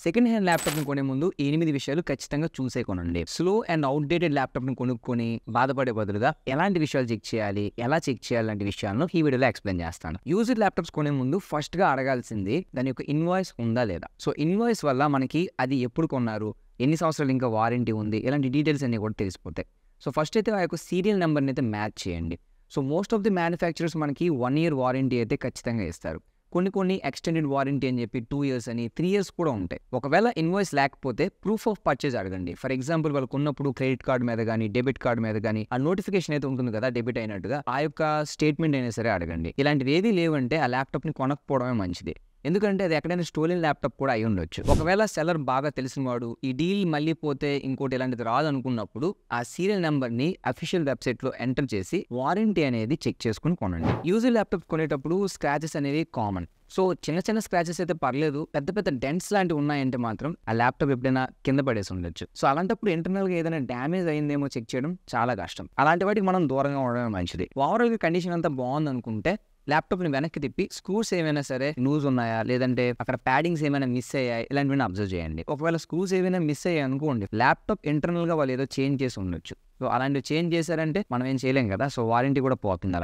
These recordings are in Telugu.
సెకండ్ హ్యాండ్ ల్యాప్టాప్ని కొనే ముందు 8 విషయాలు ఖచ్చితంగా చూసే కొనండి. స్లో అండ్ అవుట్డేటెడ్ ల్యాప్టాప్ని కొనుక్కొని బాధపడే బదులుగా ఎలాంటి విషయాలు చెక్ చేయాలి, ఎలా చెక్ చేయాలి లాంటి విషయాలను ఈ వీడియోలో ఎక్స్ప్లెయిన్ చేస్తాను. యూజ్డ్ ల్యాప్టాప్స్ కొనే ముందు ఫస్ట్గా అడగాల్సింది దాని యొక్క ఇన్వాయిస్ ఉందా లేదా. సో ఇన్వాయిస్ వల్ల మనకి అది ఎప్పుడు కొన్నారు, ఎన్ని సంవత్సరాలు ఇంకా వారంటీ ఉంది, ఇలాంటి డీటెయిల్స్ అన్ని కూడా తెలిసిపోతాయి. సో ఫస్ట్ అయితే ఆ యొక్క సీరియల్ నెంబర్ని అయితే మ్యాచ్ చేయండి. So most of the manufacturers మనకి 1 year వారంటీ అయితే ఖచ్చితంగా ఇస్తారు. కొన్ని ఎక్స్టెండెడ్ వారంటీ అని చెప్పి 2 years అని 3 years కూడా ఉంటాయి. ఒకవేళ ఇన్వాయిస్ లేకపోతే ప్రూఫ్ ఆఫ్ పర్చేజ్ అడగండి. ఫర్ ఎగ్జాంపుల్ వాళ్ళకు ఉన్నప్పుడు క్రెడిట్ కార్డ్ మీద కానీ డెబిట్ కార్డ్ మీద కానీ ఆ నోటిఫికేషన్ అయితే ఉంటుంది కదా డెబిట్ అయినట్టుగా, ఆ యొక్క స్టేట్మెంట్ అయినా సరే అడగండి. ఇలాంటివి ఏది లేవంటే ఆ ల్యాప్టాప్ని కొనకపోవడమే మంచిది. ఎందుకంటే అది ఎక్కడైనా స్టోలెన్ ల్యాప్టాప్ కూడా అయి ఉండొచ్చు. ఒకవేళ సెల్లర్ బాగా తెలిసిన వాడు ఈ డీల్ మళ్ళీ పోతే ఇంకోటి ఇలాంటిది రాదనుకున్నప్పుడు ఆ సీరియల్ నెంబర్ని అఫీషియల్ వెబ్సైట్లో ఎంటర్ చేసి వారంటీ అనేది చెక్ చేసుకుని కొనండి. యూజర్ ల్యాప్టాప్ కొనేటప్పుడు స్క్రాచెస్ అనేవి కామన్. సో చిన్న స్క్రాచెస్ అయితే పర్లేదు, పెద్ద డెంట్స్ లాంటివి ఉన్నాయంటే మాత్రం ఆ ల్యాప్టాప్ ఎప్పుడైనా కింద పడేసి ఉండొచ్చు. సో అలాంటప్పుడు ఇంటర్నల్గా ఏదైనా డ్యామేజ్ అయిందేమో చెక్ చేయడం చాలా కష్టం. అలాంటి వాటికి మనం దూరంగా ఉండడమే మంచిది. ఓవరాల్గా కండిషన్ అంతా బాగుంది అనుకుంటే ల్యాప్టాప్ని వెనక్కి తిప్పి స్క్రూస్ ఏమైనా సరే లూజ్ ఉన్నాయా, లేదంటే అక్కడ ప్యాడింగ్స్ ఏమైనా మిస్ అయ్యాయి, ఇలాంటివన్నీ అబ్జర్వ్ చేయండి. ఒకవేళ స్క్రూస్ ఏమైనా మిస్ అయ్యాయి అనుకోండి, ల్యాప్టాప్ ఇంటర్నల్గా వాళ్ళు ఏదో చేంజ్ చేసి ఉండొచ్చు. సో అలాంటివి చేంజ్ చేశారంటే మనం ఏం చేయలేం కదా, సో వారంటీ కూడా పోతుంది.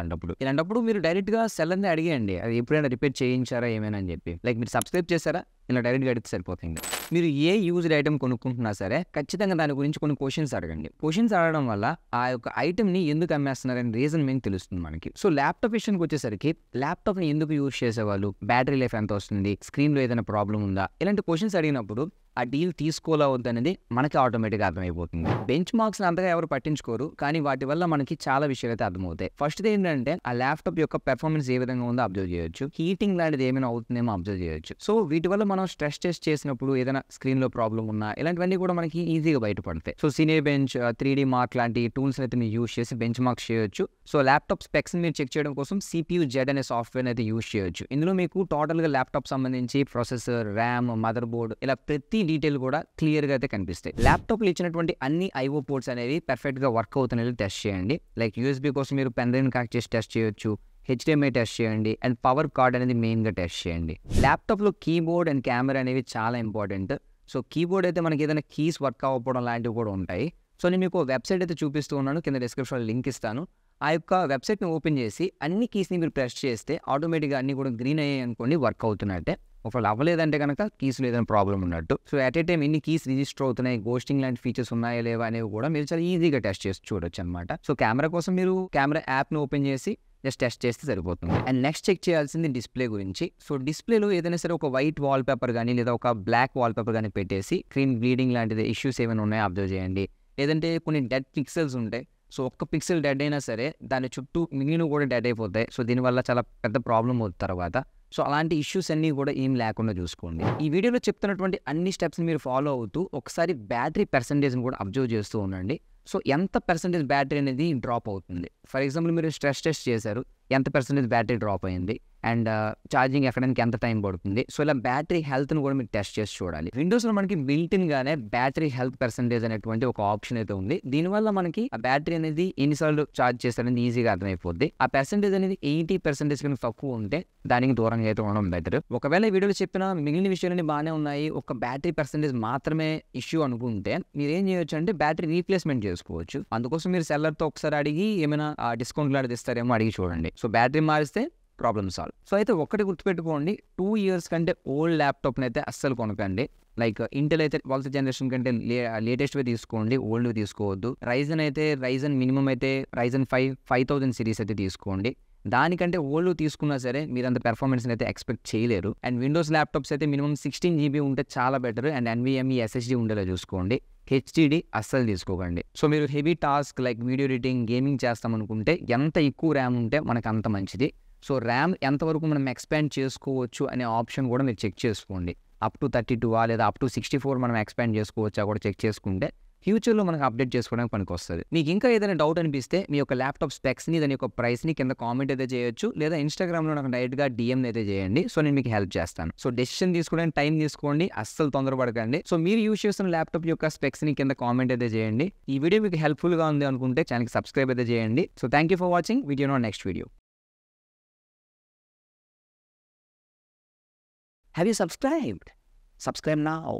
ఇలాంటప్పుడు మీరు డైరెక్ట్గా సెల్లర్ని అడిగేయండి అది ఎప్పుడైనా రిపేర్ చేయించారా ఏమైనా అని చెప్పి. లైక్ మీరు సబ్స్క్రైబ్ చేశారా, ఇలా డైరెక్ట్గా అడిగితే సరిపోతుంది. మీరు ఏ యూజ్డ్ ఐటమ్ కొనుక్కుంటున్నా సరే ఖచ్చితంగా దాని గురించి కొన్ని క్వశ్చన్స్ అడగండి. క్వశ్చన్స్ అడగడం వల్ల ఆ యొక్క ఐటమ్ని ఎందుకు అమ్మేస్తున్నారని రీజన్ మీకు తెలుస్తుంది మనకి. సో ల్యాప్టాప్ విషయానికి వచ్చేసరికి ల్యాప్టాప్ని ఎందుకు యూజ్ చేసేవాళ్ళు, బ్యాటరీ లైఫ్ ఎంత వస్తుంది, స్క్రీన్లో ఏదైనా ప్రాబ్లం ఉందా, ఇలాంటి క్వశ్చన్స్ అడిగినప్పుడు ఆ డీల్ తీసుకోలా వద్దనేది మనకి ఆటోమేటిక్గా అర్థమైపోతుంది. బెంచ్ మార్క్స్ అంతగా ఎవరు పట్టించుకోరు, కానీ వాటి వల్ల మనకి చాలా విషయాలు అయితే అర్థమవుతాయి. ఫస్ట్ ఏంటంటే ఆ ల్యాప్టాప్ యొక్క పెర్ఫార్మెన్స్ ఏ విధంగా ఉందో అబ్జర్వ్ చేయొచ్చు, హీటింగ్ లాంటిది ఏమైనా అవుతుందేమో అబ్జర్వ్ చేయొచ్చు. సో వీటి వల్ల మనం స్ట్రెస్ టెస్ట్ చేసినప్పుడు ఏదైనా స్క్రీన్ లో ప్రాబ్లం ఉన్నా ఇలాంటివన్నీ కూడా మనకి ఈజీగా బయటపడతాయి. సో సినేబెంచ్, 3D మార్క్ లాంటి టూల్స్ అయితే మీరు యూజ్ చేసి బెంచ్ మార్క్స్ చేయొచ్చు. సో ల్యాప్టాప్ స్పెక్స్ మీరు చెక్ చేయడం కోసం CPU Z అనే సాఫ్ట్వేర్ అయితే యూజ్ చేయొచ్చు. ఇందులో మీకు టోటల్ గా ల్యాప్టాప్ సంబంధించి ప్రాసెసర్, ర్యామ్, మదర్ బోర్డ్ ఇలా ప్రతి డీటెయిల్ కూడా క్లియర్ గా అయితే కనిపిస్తాయి. ల్యాప్టాప్ లో ఇచ్చినటువంటి అన్ని IO పోర్ట్స్ అనేవి పర్ఫెక్ట్ గా వర్క్ అవుతున్నది టెస్ట్ చేయండి. లైక్ USB కోసం మీరు పెన్ డ్రైవ్ కనెక్ట్ చేసి టెస్ట్ చేయొచ్చు, HDMI టెస్ట్ చేయండి, అండ్ పవర్ కార్డ్ అనేది మెయిన్ గా టెస్ట్ చేయండి. ల్యాప్టాప్ లో కీబోర్డ్ అండ్ కెమెరా అనేవి చాలా ఇంపార్టెంట్. సో కీబోర్డ్ అయితే మనకి ఏదైనా కీస్ వర్క్ అవ్వకపోవడం లాంటివి కూడా ఉంటాయి. సో నేను మీకు వెబ్సైట్ అయితే చూపిస్తూ ఉన్నాను, కింద డిస్క్రిప్షన్లో లింక్ ఇస్తాను. ఆ యొక్క వెబ్సైట్ని ఓపెన్ చేసి అన్ని కీస్ని మీరు ప్రెస్ చేస్తే ఆటోమేటిక్గా అన్ని కూడా గ్రీన్ అయ్యాయి అనుకోండి, వర్క్ అవుతున్నట్టే. ఒకవేళ అవ్వలేదంటే కనుక కీస్లో ఏదైనా ప్రాబ్లం ఉన్నట్టు. సో అట్ ఏ టైం ఎన్ని కీస్ రిజిస్టర్ అవుతున్నాయి, గోస్టింగ్ లాంటి ఫీచర్స్ ఉన్నాయా లేవా అనేవి కూడా మీరు చాలా ఈజీగా టెస్ట్ చేసి చూడొచ్చు అనమాట. సో కెమెరా కోసం మీరు కెమెరా యాప్ని ఓపెన్ చేసి జస్ట్ టెస్ట్ చేస్తే సరిపోతుంది. అండ్ నెక్స్ట్ చెక్ చేయాల్సింది డిస్ప్లే గురించి. సో డిస్ప్లేలో ఏదైనా సరే ఒక వైట్ వాల్ పేపర్ కానీ లేదా ఒక బ్లాక్ వాల్ పేపర్ కానీ పెట్టేసి స్క్రీన్ బ్లీడింగ్ లాంటిది ఇష్యూస్ ఏమైనా ఉన్నాయో అబ్జర్వ్ చేయండి. లేదంటే కొన్ని డెడ్ పిక్సెల్స్ ఉంటాయి. సో ఒక్క పిక్సెల్ డెడ్ అయినా సరే దాని చుట్టూ మిగిలిన కూడా డెడ్ అయిపోతాయి. సో దీనివల్ల చాలా పెద్ద ప్రాబ్లం అవుతుంది తర్వాత. సో అలాంటి ఇష్యూస్ అన్నీ కూడా ఏం లేకుండా చూసుకోండి. ఈ వీడియోలో చెప్తున్నటువంటి అన్ని స్టెప్స్ని మీరు ఫాలో అవుతూ ఒకసారి బ్యాటరీ పర్సంటేజ్ని కూడా అబ్జర్వ్ చేస్తూ ఉండండి. సో ఎంత పర్సంటేజ్ బ్యాటరీ అనేది డ్రాప్ అవుతుంది. ఫర్ ఎగ్జాంపుల్ మీరు స్ట్రెస్ టెస్ట్ చేశారు, ఎంత పర్సంటేజ్ బ్యాటరీ డ్రాప్ అయింది, అండ్ ఛార్జింగ్ ఎక్కడానికి ఎంత టైం పడుతుంది. సో ఇలా బ్యాటరీ హెల్త్ని కూడా మీరు టెస్ట్ చేసి చూడాలి. విండోస్లో మనకి బిల్ట్ గానే బ్యాటరీ హెల్త్ పర్సంటేజ్ అనేటువంటి ఒక ఆప్షన్ అయితే ఉంది. దీనివల్ల మనకి ఆ బ్యాటరీ అనేది ఎన్నిసార్లు ఛార్జ్ చేస్తారనేది ఈజీగా అర్థమైపోద్ది. ఆ పర్సంటేజ్ అనేది 80% కన్నా తక్కువ ఉంటే దానికి దూరంగా అయితే ఉండడం బెటర్. ఒకవేళ ఈ వీడియోలో చెప్పిన మిగిలిన విషయాలన్నీ బాగానే ఉన్నాయి, ఒక బ్యాటరీ పర్సంటేజ్ మాత్రమే ఇష్యూ అనుకుంటే మీరు ఏం చేయొచ్చు అంటే బ్యాటరీ రీప్లేస్మెంట్ చేసుకోవచ్చు. అందుకోసం మీరు సెల్లర్తో ఒకసారి అడిగి ఏమైనా డిస్కౌంట్ లాంటిది ఇస్తారేమో అడిగి చూడండి. సో బ్యాటరీ మారిస్తే ప్రాబ్లమ్ సాల్వ్. సో అయితే ఒక్కటి గుర్తుపెట్టుకోండి, 2 years కంటే ఓల్డ్ ల్యాప్టాప్ని అయితే అస్సలు కొనకండి. లైక్ ఇంటెల్ అయితే వాళ్ళ జనరేషన్ కంటే లేటెస్ట్వే తీసుకోండి, ఓల్డ్వి తీసుకోవద్దు. రైజన్ అయితే రైజన్ మినిమం అయితే రైజన్ 5000 సిరీస్ అయితే తీసుకోండి. దానికంటే ఓల్డ్ తీసుకున్నా సరే మీరు అంత పెర్ఫార్మెన్స్ అయితే ఎక్స్పెక్ట్ చేయలేరు. అండ్ విండోస్ ల్యాప్టాప్స్ అయితే మినిమం 16 GB ఉంటే చాలా బెటర్. అండ్ NVMe SSD ఉండేలా చూసుకోండి. HDD అస్సలు తీసుకోకండి. సో మీరు heavy task like video editing, gaming చేస్తామనుకుంటే ఎంత ఎక్కువ ర్యామ్ ఉంటే మనకు అంత మంచిది. సో ర్యామ్ ఎంతవరకు మనం ఎక్స్పాండ్ చేసుకోవచ్చు అనే ఆప్షన్ కూడా మీరు చెక్ చేసుకోండి. అప్ టు 32 లేదా అప్ టు 64 మనం ఎక్స్పాండ్ చేసుకోవచ్చా కూడా చెక్ చేసుకుంటే ఫ్యూచర్లో మనకు అప్డేట్ చేసుకోవడానికి పనికి వస్తుంది. మీకు ఇంకా ఏదైనా డౌట్ అనిపిస్తే మీ యొక్క ల్యాప్టాప్ స్పెక్స్ని, దాని యొక్క ప్రైస్ని కింద కామెంట్ అయితే చేయొచ్చు, లేదా ఇన్స్టాగ్రామ్లో నాకు డైరెక్ట్గా DM అయితే చేయండి. సో నేను మీకు హెల్ప్ చేస్తాను. సో డెసిషన్ తీసుకోవడానికి టైం తీసుకోండి, అస్సలు తొందరపడకండి. సో మీరు యూజ్ చేస్తున్న ల్యాప్టాప్ యొక్క స్పెక్స్ని కింద కామెంట్ అయితే చేయండి. ఈ వీడియో మీకు హెల్ప్ఫుల్గా ఉంది అనుకుంటే ఛానల్కి సబ్స్క్రైబ్ అయితే చేయండి. So thank you for watching. Video next video. Have you subscribed? Subscribe now.